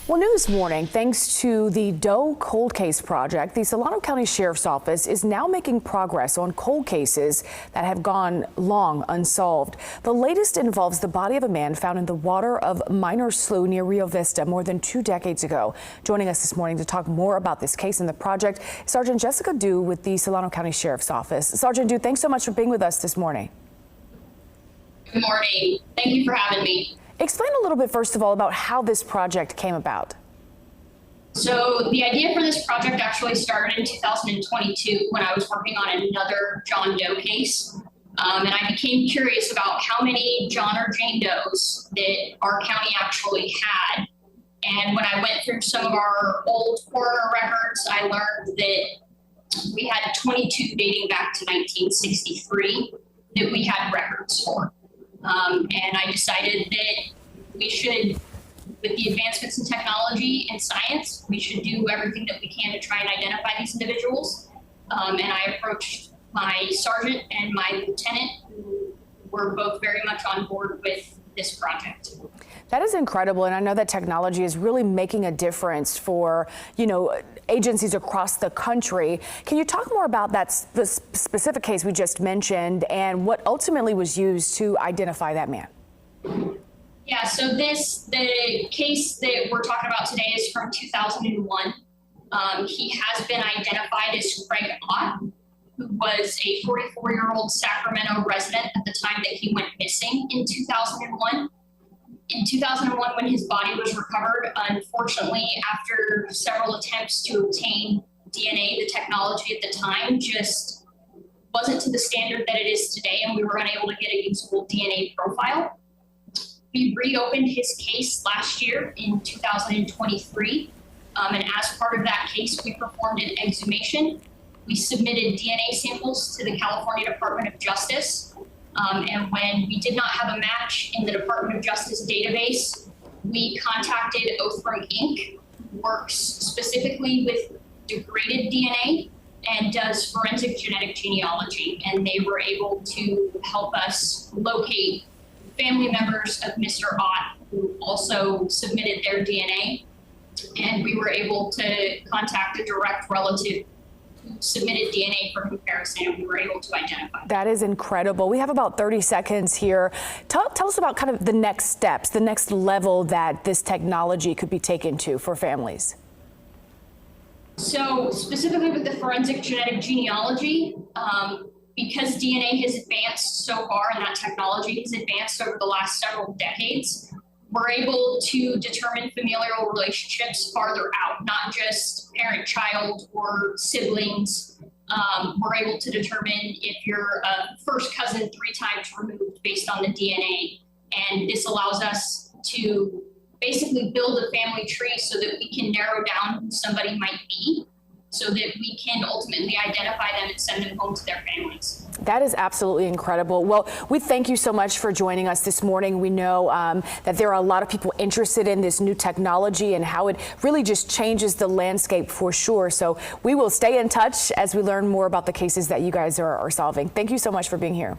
Well, new this morning, thanks to the Doe Cold Case Project, the Solano County Sheriff's Office is now making progress on cold cases that have gone long unsolved. The latest involves the body of a man found in the water of Minor Slough near Rio Vista more than 2 decades ago. Joining us this morning to talk more about this case and the project, Sergeant Jessica Dew with the Solano County Sheriff's Office. Sergeant Dew, thanks so much for being with us this morning. Good morning. Thank you for having me. Explain a little bit, first of all, about how this project came about. So the idea for this project actually started in 2022 when I was working on another John Doe case. And I became curious about how many John or Jane Does that our county actually had. And when I went through some of our old coroner records, I learned that we had 22 dating back to 1963 that we had records for. And I decided that we should, with the advancements in technology and science, we should do everything that we can to try and identify these individuals. And I approached my sergeant and my lieutenant, who were both very much on board with this project. That is incredible, and I know that technology is really making a difference for, agencies across the country. Can you talk more about the specific case we just mentioned and what ultimately was used to identify that man? Yeah, so the case that we're talking about today is from 2001. He has been identified as Craig Ott, who was a 44-year-old Sacramento resident at the time that he went missing in 2001. In 2001, when his body was recovered, unfortunately, after several attempts to obtain DNA, the technology at the time just wasn't to the standard that it is today, and we were unable to get a usable DNA profile. We reopened his case last year in 2023, and as part of that case, we performed an exhumation. We submitted DNA samples to the California Department of Justice. And when we did not have a match in the Department of Justice database, we contacted Oathbrook Inc., who works specifically with degraded DNA and does forensic genetic genealogy. And they were able to help us locate family members of Mr. Ott, who also submitted their DNA. And we were able to contact a direct relative submitted DNA for comparison, and we were able to identify. That is incredible. We have about 30 seconds here. Tell us about kind of the next steps, the next level that this technology could be taken to for families. So specifically with the forensic genetic genealogy, because DNA has advanced so far and that technology has advanced over the last several decades, we're able to determine familial relationships farther out, not just parent-child or siblings. We're able to determine if you're a first cousin 3 times removed based on the DNA. And this allows us to basically build a family tree so that we can narrow down who somebody might be, so that we can ultimately identify them and send them home to their families. That is absolutely incredible. Well, we thank you so much for joining us this morning. We know that there are a lot of people interested in this new technology and how it really just changes the landscape for sure. So we will stay in touch as we learn more about the cases that you guys are solving. Thank you so much for being here.